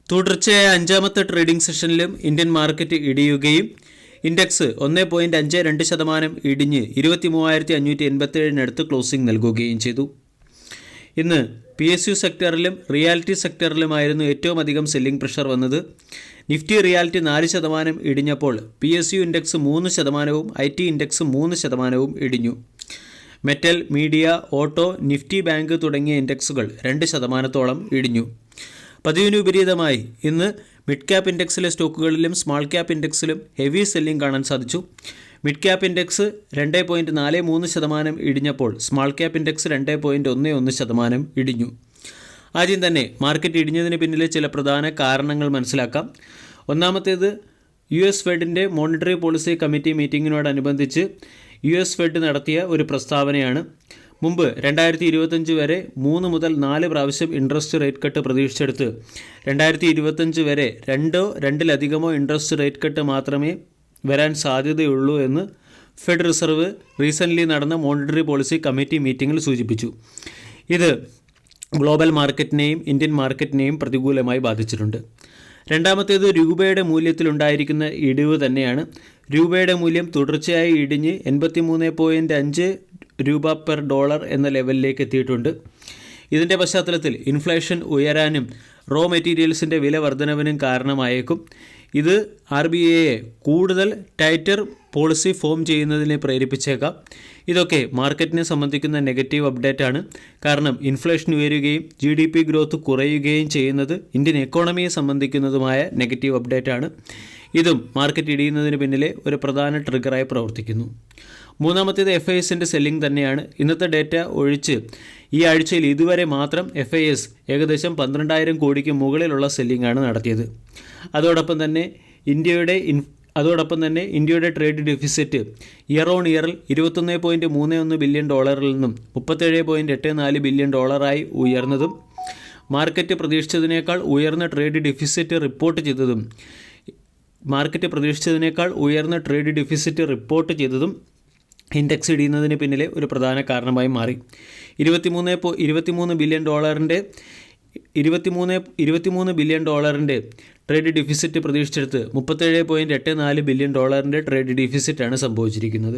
തുടർച്ചയായ അഞ്ചാമത്തെ trading സെഷനിലും Indian market ഇടിയുകയും index 1.52% ഇടിഞ്ഞ് 23,587 ക്ലോസിംഗ് നൽകുകയും ചെയ്തു. ഇന്ന് PSU സെക്ടറിലും റിയാലിറ്റി സെക്ടറിലുമായിരുന്നു ഏറ്റവും അധികം സെല്ലിംഗ് പ്രഷർ വന്നത്. നിഫ്റ്റി റിയാലിറ്റി 4% ഇടിഞ്ഞപ്പോൾ PSU ഇൻഡെക്സ് 3%, IT ഇൻഡെക്സ് 3% ഇടിഞ്ഞു. Metal, media, auto, Nifty bank തുടങ്ങിയ ഇൻഡെക്സുകൾ 2% ഇടിഞ്ഞു. പതിവിന് വിപരീതമായി ഇന്ന് മിഡ് ക്യാപ് ഇൻഡെക്സിലെ സ്റ്റോക്കുകളിലും സ്മാൾ ക്യാപ് ഇൻഡെക്സിലും ഹെവി സെല്ലിംഗ് കാണാൻ സാധിച്ചു. മിഡ് ക്യാപ് ഇൻഡെക്സ് 2.43% ഇടിഞ്ഞപ്പോൾ സ്മാൾ ക്യാപ് ഇൻഡെക്സ് 2.11% ഇടിഞ്ഞു. ആദ്യം തന്നെ മാർക്കറ്റ് ഇടിഞ്ഞതിന് പിന്നിലെ ചില പ്രധാന കാരണങ്ങൾ മനസ്സിലാക്കാം. ഒന്നാമത്തേത് US ഫെഡിൻ്റെ മോണിറ്ററി പോളിസി കമ്മിറ്റി മീറ്റിങ്ങിനോടനുബന്ധിച്ച് US ഫെഡ് നടത്തിയ ഒരു പ്രസ്താവനയാണ്. മുമ്പ് 2025 വരെ 3 മുതൽ 4 പ്രാവശ്യം ഇൻട്രസ്റ്റ് റേറ്റ് കട്ട് പ്രതീക്ഷിച്ചെടുത്ത് 2025 വരെ 2-2-ലധികമോ ഇൻട്രസ്റ്റ് റേറ്റ് കട്ട് മാത്രമേ വരാൻ സാധ്യതയുള്ളൂ എന്ന് ഫെഡ് റിസർവ് റീസെൻ്റ്ലി നടന്ന മോണിറ്ററി പോളിസി കമ്മിറ്റി മീറ്റിങ്ങിൽ സൂചിപ്പിച്ചു. ഇത് ഗ്ലോബൽ മാർക്കറ്റിനെയും ഇന്ത്യൻ മാർക്കറ്റിനെയും പ്രതികൂലമായി ബാധിച്ചിട്ടുണ്ട്. രണ്ടാമത്തേത് രൂപയുടെ മൂല്യത്തിലുണ്ടായിരിക്കുന്ന ഇടിവ് തന്നെയാണ്. രൂപയുടെ മൂല്യം തുടർച്ചയായി ഇടിഞ്ഞ് 83.5 രൂപ പെർ ഡോളർ എന്ന ലെവലിലേക്ക് എത്തിയിട്ടുണ്ട്. ഇതിൻ്റെ പശ്ചാത്തലത്തിൽ ഇൻഫ്ലേഷൻ ഉയരാനും റോ മെറ്റീരിയൽസിൻ്റെ വില വർധനവിനും കാരണമായേക്കും. ഇത് RBIയെ കൂടുതൽ ടൈറ്റർ പോളിസി ഫോം ചെയ്യുന്നതിനെ പ്രേരിപ്പിച്ചേക്കാം. ഇതൊക്കെ മാർക്കറ്റിനെ സംബന്ധിക്കുന്ന നെഗറ്റീവ് അപ്ഡേറ്റ് ആണ്. കാരണം ഇൻഫ്ലേഷൻ ഉയരുകയും GDP ഗ്രോത്ത് കുറയുകയും ചെയ്യുന്നത് ഇന്ത്യൻ എക്കോണമിയെ സംബന്ധിക്കുന്നതുമായ നെഗറ്റീവ് അപ്ഡേറ്റ് ആണ്. ഇതും മാർക്കറ്റ് ഇടിയുന്നതിന് പിന്നിലെ ഒരു പ്രധാന ട്രിഗറായി പ്രവർത്തിക്കുന്നു. മൂന്നാമത്തേത് FISൻ്റെ സെല്ലിംഗ് തന്നെയാണ്. ഇന്നത്തെ ഡേറ്റ ഒഴിച്ച് ഈ ആഴ്ചയിൽ ഇതുവരെ മാത്രം FIS ഏകദേശം 12,000 കോടിക്ക് മുകളിലുള്ള സെല്ലിംഗ് ആണ് നടത്തിയത്. അതോടൊപ്പം തന്നെ ഇന്ത്യയുടെ ട്രേഡ് ഡെഫിസിറ്റ് ഇയർ ഓൺ ഇയറിൽ $21.31 ബില്യൺ നിന്നും $37.84 ബില്യൺ ഉയർന്നതും മാർക്കറ്റ് പ്രതീക്ഷിച്ചതിനേക്കാൾ ഉയർന്ന ട്രേഡ് ഡെഫിസിറ്റ് റിപ്പോർട്ട് ചെയ്തതും ഇൻഡെക്സ് ഇടിയുന്നതിന് പിന്നിലെ ഒരു പ്രധാന കാരണമായി മാറി. $23 ബില്യൺ ട്രേഡ് ഡെഫിസിറ്റ് പ്രതീക്ഷിച്ചെടുത്ത് $37.84 ബില്യൺ ട്രേഡ് ഡെഫിസിറ്റാണ് സംഭവിച്ചിരിക്കുന്നത്.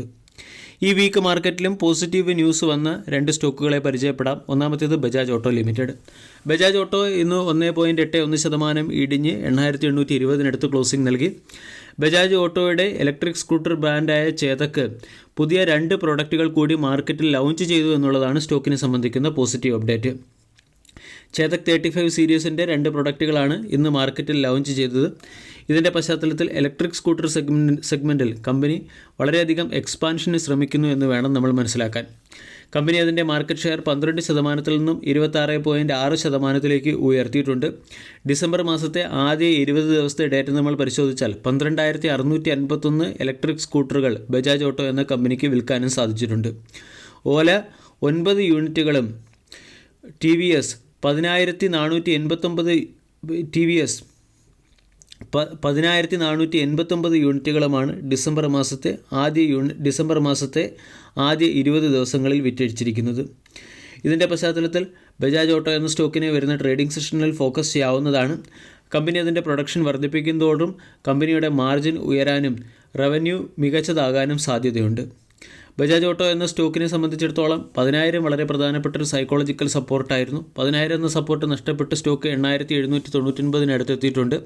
ഈ വീക്ക് മാർക്കറ്റിലും പോസിറ്റീവ് ന്യൂസ് വന്ന 2 സ്റ്റോക്കുകളെ പരിചയപ്പെടാം. ഒന്നാമത്തേത് Bajaj auto limited. Bajaj auto ഇന്ന് 1.81% ഇടിഞ്ഞ് 8,820 ക്ലോസിംഗ് നൽകി. ബജാജ് ഓട്ടോയുടെ ഇലക്ട്രിക് സ്കൂട്ടർ ബ്രാൻഡായ ചേതക്ക് പുതിയ 2 പ്രോഡക്റ്റുകൾ കൂടി മാർക്കറ്റിൽ ലോഞ്ച് ചെയ്തു എന്നുള്ളതാണ് സ്റ്റോക്കിനെ സംബന്ധിക്കുന്ന പോസിറ്റീവ് അപ്ഡേറ്റ്. ചേതക് 35 സീരീസിൻ്റെ 2 പ്രൊഡക്റ്റുകളാണ് ഇന്ന് മാർക്കറ്റിൽ ലോഞ്ച് ചെയ്തത്. ഇതിൻ്റെ പശ്ചാത്തലത്തിൽ ഇലക്ട്രിക് സ്കൂട്ടർ സെഗ്മെൻറ്റിൽ കമ്പനി വളരെയധികം എക്സ്പാൻഷന് ശ്രമിക്കുന്നു എന്ന് വേണം നമ്മൾ മനസ്സിലാക്കാൻ. കമ്പനി അതിൻ്റെ മാർക്കറ്റ് ഷെയർ 12% നിന്നും 26.6% ഉയർത്തിയിട്ടുണ്ട്. ഡിസംബർ മാസത്തെ ആദ്യ 20 ദിവസത്തെ ഡേറ്റ നമ്മൾ പരിശോധിച്ചാൽ 12,651 ഇലക്ട്രിക് സ്കൂട്ടറുകൾ ബജാജ് ഓട്ടോ എന്ന കമ്പനിക്ക് വിൽക്കാനും സാധിച്ചിട്ടുണ്ട്. ഓല 9 യൂണിറ്റുകളും TVS 10,489 യൂണിറ്റുകളുമാണ് ഡിസംബർ മാസത്തെ ആദ്യ 20 ദിവസങ്ങളിൽ വിറ്റഴിച്ചിരിക്കുന്നത്. ഇതിൻ്റെ പശ്ചാത്തലത്തിൽ ബജാജ് ഓട്ടോ എന്ന സ്റ്റോക്കിനെ വരുന്ന ട്രേഡിംഗ് സെഷനിൽ ഫോക്കസ് ചെയ്യാവുന്നതാണ്. കമ്പനി അതിൻ്റെ പ്രൊഡക്ഷൻ വർദ്ധിപ്പിക്കുന്നതോടും കമ്പനിയുടെ മാർജിൻ ഉയരാനും റവന്യൂ മികച്ചതാകാനും സാധ്യതയുണ്ട്. ബജാജ് ഓട്ടോ എന്ന സ്റ്റോക്കിനെ സംബന്ധിച്ചിടത്തോളം 10,000 വളരെ പ്രധാനപ്പെട്ട ഒരു സൈക്കോളജിക്കൽ സപ്പോർട്ടായിരുന്നു. 10,000 എന്ന സപ്പോർട്ട് നഷ്ടപ്പെട്ട് സ്റ്റോക്ക് 8,799 അടുത്തെത്തിയിട്ടുണ്ട്.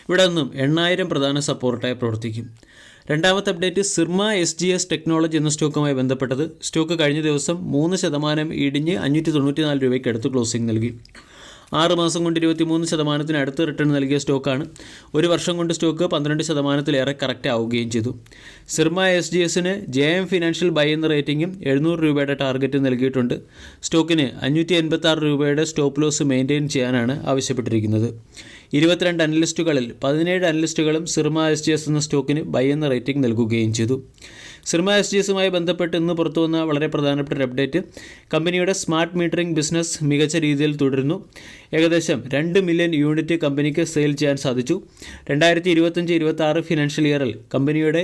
ഇവിടെ നിന്നും 8,000 പ്രധാന സപ്പോർട്ടായി പ്രവർത്തിക്കും. രണ്ടാമത്തെ അപ്ഡേറ്റ് സിർമ SGS ടെക്നോളജി എന്ന സ്റ്റോക്കുമായി ബന്ധപ്പെട്ടത്. സ്റ്റോക്ക് കഴിഞ്ഞ ദിവസം 3% ഇടിഞ്ഞ് 594 രൂപയ്ക്ക് അടുത്ത് ക്ലോസിംഗ് നൽകി. 6 മാസം കൊണ്ട് 23% അടുത്ത് റിട്ടേൺ നൽകിയ സ്റ്റോക്കാണ്. ഒരു വർഷം കൊണ്ട് സ്റ്റോക്ക് 12%-ലേറെ കറക്റ്റ് ആവുകയും ചെയ്തു. സിർമ SGSന് JM ഫിനാൻഷ്യൽ ബൈ എന്ന റേറ്റിംഗും 700 രൂപയുടെ ടാർഗറ്റ് നൽകിയിട്ടുണ്ട്. സ്റ്റോക്കിന് 586 രൂപയുടെ സ്റ്റോപ്പ് ലോസ് മെയിൻറ്റെയിൻ ചെയ്യാനാണ് ആവശ്യപ്പെട്ടിരിക്കുന്നത്. 22 അനലിസ്റ്റുകളിൽ 17 അനലിസ്റ്റുകളും സിർമ SGS എന്ന സ്റ്റോക്കിന് ബൈ എന്ന റേറ്റിംഗ് നൽകുകയും ചെയ്തു. സിർമ SGSുമായി ബന്ധപ്പെട്ട് ഇന്ന് പുറത്തു വന്ന വളരെ പ്രധാനപ്പെട്ട ഒരു അപ്ഡേറ്റ്, കമ്പനിയുടെ സ്മാർട്ട് മീറ്ററിംഗ് ബിസിനസ് മികച്ച രീതിയിൽ തുടരുന്നു. ഏകദേശം 2 മില്യൺ യൂണിറ്റ് കമ്പനിക്ക് സെയിൽ ചെയ്യാൻ സാധിച്ചു. 2025-26 ഫിനാൻഷ്യൽ ഇയറിൽ കമ്പനിയുടെ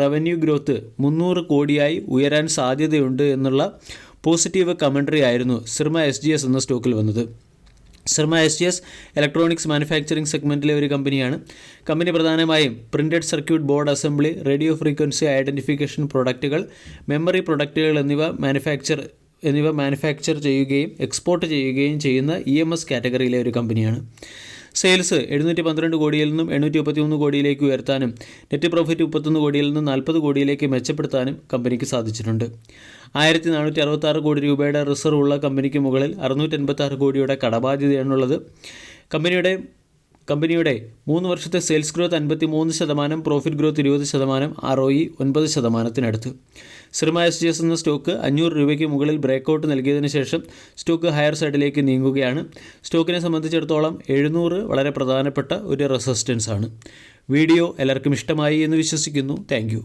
റവന്യൂ ഗ്രോത്ത് 300 കോടിയായി ഉയരാൻ സാധ്യതയുണ്ട് എന്നുള്ള പോസിറ്റീവ് കമൻട്രി ആയിരുന്നു സിർമ SGS എന്ന സ്റ്റോക്കിൽ വന്നത്. സിർമ SGS ഇലക്ട്രോണിക്സ് മാനുഫാക്ചറിംഗ് സെഗ്മെൻറ്റിലെ ഒരു കമ്പനിയാണ്. കമ്പനി പ്രധാനമായും printed circuit board assembly, radio frequency identification പ്രൊഡക്റ്റുകൾ, മെമ്മറി പ്രൊഡക്റ്റുകൾ എന്നിവ മാനുഫാക്ചർ ചെയ്യുകയും എക്സ്പോർട്ട് ചെയ്യുകയും ചെയ്യുന്ന EMS കാറ്റഗറിയിലെ ഒരു കമ്പനിയാണ്. സെയിൽസ് 712 കോടിയിൽ നിന്നും 833 കോടിയിലേക്ക് ഉയർത്താനും നെറ്റ് പ്രോഫിറ്റ് 31 കോടിയിൽ നിന്നും 40 കോടിയിലേക്ക് മെച്ചപ്പെടുത്താനും കമ്പനിക്ക് സാധിച്ചിട്ടുണ്ട്. 1466 കോടി രൂപയുടെ റിസർവ് ഉള്ള കമ്പനിക്ക് മുകളിൽ 686 കോടിയുടെ കടബാധ്യതയാണുള്ളത്. കമ്പനിയുടെ 3 വർഷത്തെ sales growth 53%, profit growth 20%, ROE 9%-നടുത്ത്. സിർമ SGS എന്ന സ്റ്റോക്ക് 500 രൂപയ്ക്ക് മുകളിൽ ബ്രേക്കൗട്ട് നൽകിയതിന് ശേഷം സ്റ്റോക്ക് ഹയർ സൈഡിലേക്ക് നീങ്ങുകയാണ്. സ്റ്റോക്കിനെ സംബന്ധിച്ചിടത്തോളം 700 വളരെ പ്രധാനപ്പെട്ട ഒരു റെസിസ്റ്റൻസ് ആണ്. വീഡിയോ എല്ലാവർക്കും ഇഷ്ടമായി എന്ന് വിശ്വസിക്കുന്നു. താങ്ക്